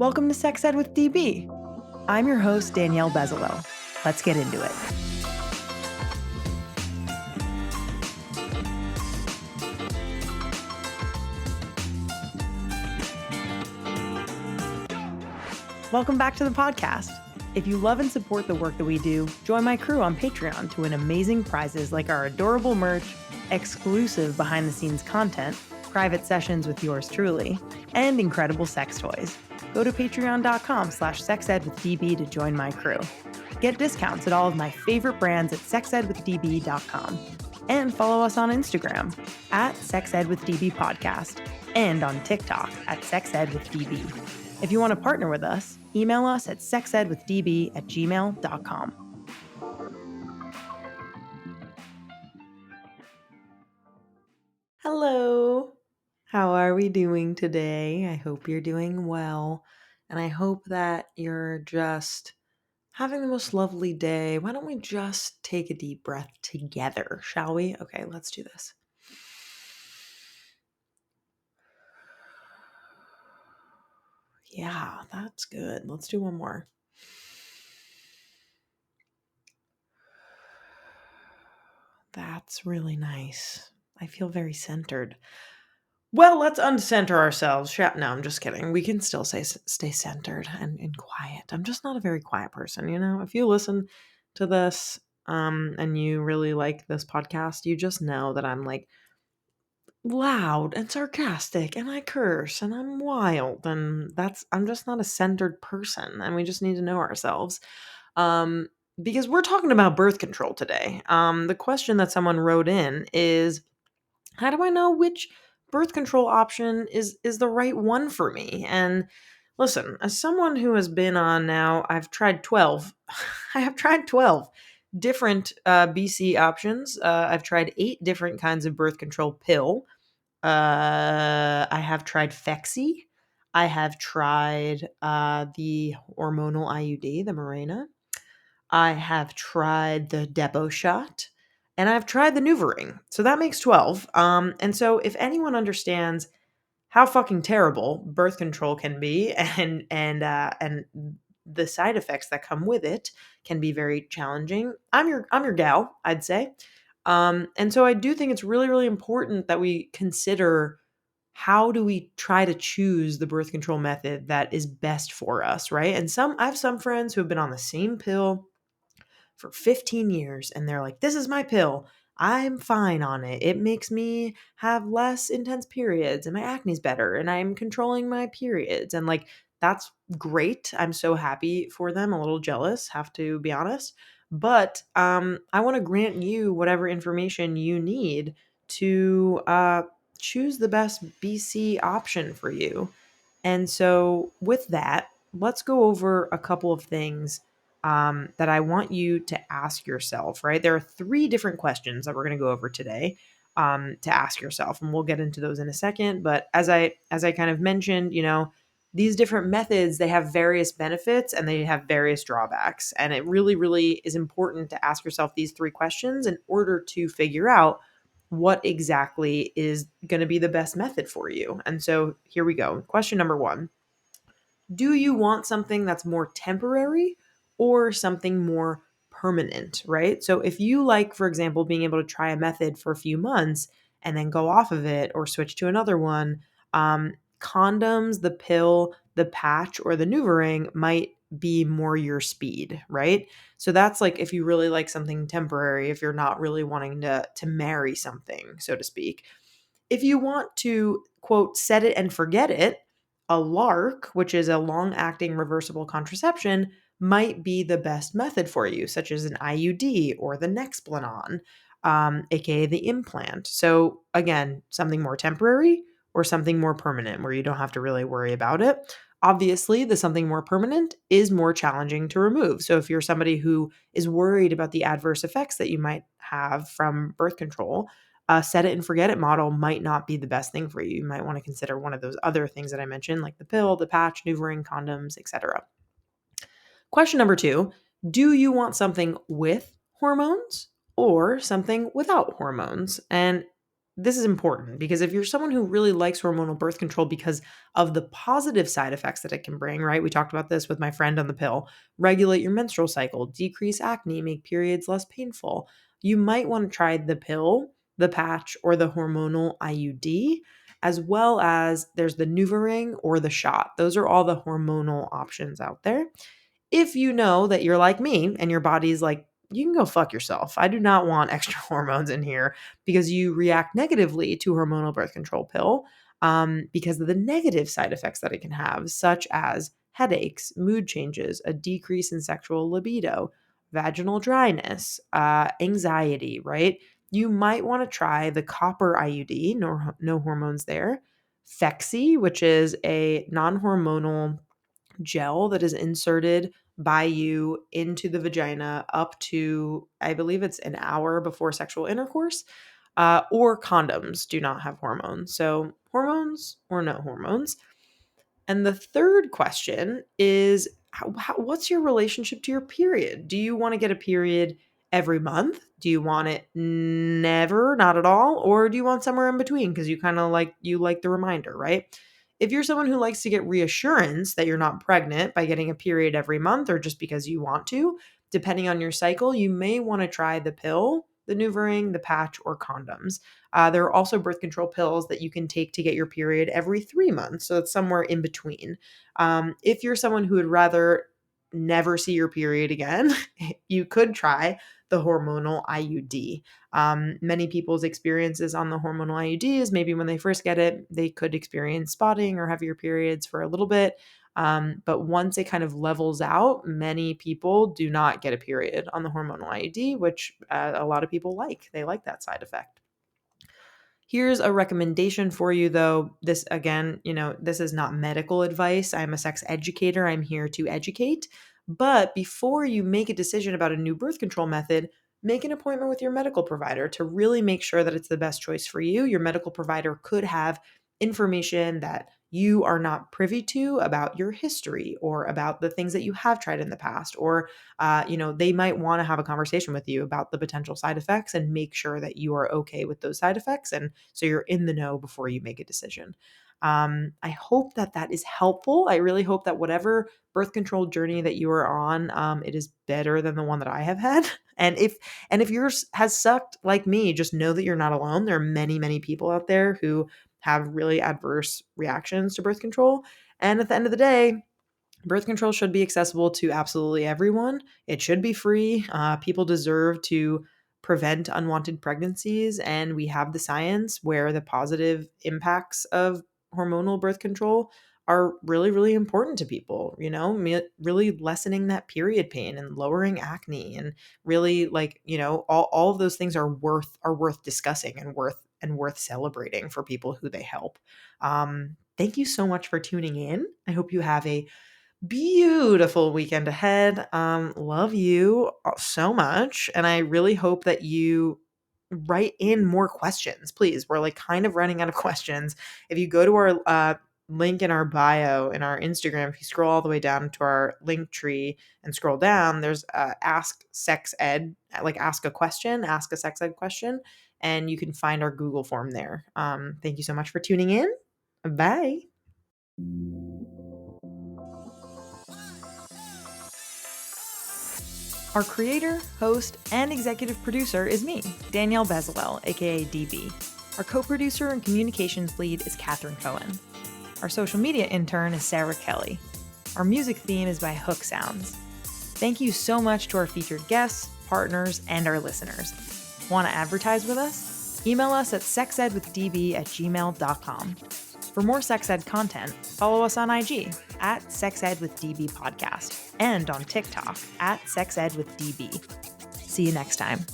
Welcome to Sex Ed with DB. I'm your host, Danielle Bezalel. Let's get into it. Welcome back to the podcast. If you love and support the work that we do, join my crew on Patreon to win amazing prizes like our adorable merch, exclusive behind-the-scenes content, private sessions with yours truly, and incredible sex toys. Go to patreon.com/sexedwithdb to join my crew. Get discounts at all of my favorite brands at sexedwithdb.com. And follow us on Instagram at sexedwithdbpodcast and on TikTok at sexedwithdb. If you want to partner with us, email us at sexedwithdb@gmail.com. Hello. How are we doing today? I hope you're doing well, and I hope that you're just having the most lovely day. Why don't we just take a deep breath together, shall we? Okay, let's do this. Yeah, that's good. Let's do one more. That's really nice. I feel very centered. Well, let's uncenter ourselves. No, I'm just kidding. We can still stay centered and quiet. I'm just not a very quiet person, you know? If you listen to this and you really like this podcast, you just know that I'm like loud and sarcastic and I curse and I'm wild and I'm just not a centered person, and we just need to know ourselves. Um because we're talking about birth control today. The question that someone wrote in is, how do I know which birth control option is the right one for me? And listen, as someone who has been on now, I've tried 12. I have tried 12 different BC options. I've tried 8 different kinds of birth control pill. I have tried Phexxi. I have tried the hormonal IUD, the Mirena. I have tried the Depo shot, and I've tried the NuvaRing. So that makes 12. And so if anyone understands how fucking terrible birth control can be, and the side effects that come with it can be very challenging, I'm your gal, I'd say. And so I do think it's really, really important that we consider, how do we try to choose the birth control method that is best for us, right? And I have some friends who have been on the same pill for 15 years and they're like, this is my pill. I'm fine on it. It makes me have less intense periods and my acne's better and I'm controlling my periods. And like, that's great. I'm so happy for them. A little jealous, have to be honest. But I want to grant you whatever information you need to choose the best BC option for you. And so, with that, let's go over a couple of things that I want you to ask yourself, right? There are 3 different questions that we're going to go over today to ask yourself, and we'll get into those in a second. But as I kind of mentioned, you know, these different methods, they have various benefits and they have various drawbacks. And it really, really is important to ask yourself these 3 questions in order to figure out what exactly is going to be the best method for you. And so here we go. Question number 1. Do you want something that's more temporary or something more permanent, right? So if you like, for example, being able to try a method for a few months and then go off of it or switch to another one, condoms, the pill, the patch, or the NuvaRing might be more your speed, right? So that's like if you really like something temporary, if you're not really wanting to marry something, so to speak. If you want to, quote, set it and forget it, a LARC, which is a long-acting reversible contraception, might be the best method for you, such as an IUD or the Nexplanon, aka the implant. So again, something more temporary or something more permanent where you don't have to really worry about it. Obviously, the something more permanent is more challenging to remove. So if you're somebody who is worried about the adverse effects that you might have from birth control, a set it and forget it model might not be the best thing for you. You might want to consider one of those other things that I mentioned, like the pill, the patch, NuvaRing, condoms, etc. Question number 2, do you want something with hormones or something without hormones? And this is important because if you're someone who really likes hormonal birth control because of the positive side effects that it can bring, right? We talked about this with my friend on the pill. Regulate your menstrual cycle, decrease acne, make periods less painful. You might want to try the pill, the patch, or the hormonal IUD, as well as there's the NuvaRing or the shot. Those are all the hormonal options out there. If you know that you're like me and your body's like, you can go fuck yourself. I do not want extra hormones in here because you react negatively to hormonal birth control pill because of the negative side effects that it can have, such as headaches, mood changes, a decrease in sexual libido, vaginal dryness, anxiety, right? You might want to try the copper IUD, no hormones there. Phexi, which is a non-hormonal gel that is inserted by you into the vagina up to, I believe it's an hour before sexual intercourse, or condoms do not have hormones. So, hormones or no hormones. And the third question is what's your relationship to your period? Do you want to get a period every month? Do you want it never, not at all? Or do you want somewhere in between because you kind of like the reminder, right? If you're someone who likes to get reassurance that you're not pregnant by getting a period every month or just because you want to, depending on your cycle, you may want to try the pill, the NuvaRing, the patch, or condoms. There are also birth control pills that you can take to get your period every 3 months. So it's somewhere in between. If you're someone who would rather never see your period again, you could try the hormonal IUD. Many people's experiences on the hormonal IUD is maybe when they first get it, they could experience spotting or heavier periods for a little bit. But once it kind of levels out, many people do not get a period on the hormonal IUD, which a lot of people like. They like that side effect. Here's a recommendation for you, though. This, again, this is not medical advice. I'm a sex educator. I'm here to educate. But before you make a decision about a new birth control method, make an appointment with your medical provider to really make sure that it's the best choice for you. Your medical provider could have information that you are not privy to about your history or about the things that you have tried in the past, or they might want to have a conversation with you about the potential side effects and make sure that you are okay with those side effects. And so you're in the know before you make a decision. I hope that is helpful. I really hope that whatever birth control journey that you are on, it is better than the one that I have had. And if yours has sucked like me, just know that you're not alone. There are many, many people out there who have really adverse reactions to birth control. And at the end of the day, birth control should be accessible to absolutely everyone. It should be free. People deserve to prevent unwanted pregnancies, and we have the science where the positive impacts of hormonal birth control are really, really important to people. Really lessening that period pain and lowering acne, and really all of those things are worth discussing and worth celebrating for people who they help. Thank you so much for tuning in. I hope you have a beautiful weekend ahead. Love you so much. And I really hope that you write in more questions, please. We're kind of running out of questions. If you go to our link in our bio in our Instagram, if you scroll all the way down to our link tree and scroll down, there's ask sex ed, ask a sex ed question, and you can find our Google form there. Thank you so much for tuning in. Bye. Our creator, host, and executive producer is me, Danielle Bezalel, aka DB. Our co-producer and communications lead is Cathren Cohen. Our social media intern is Sarah Kelly. Our music theme is by Hook Sounds. Thank you so much to our featured guests, partners, and our listeners. Want to advertise with us? Email us at sexedwithdb@gmail.com. For more sex ed content, follow us on IG at sexedwithdb podcast and on TikTok at sexedwithdb. See you next time.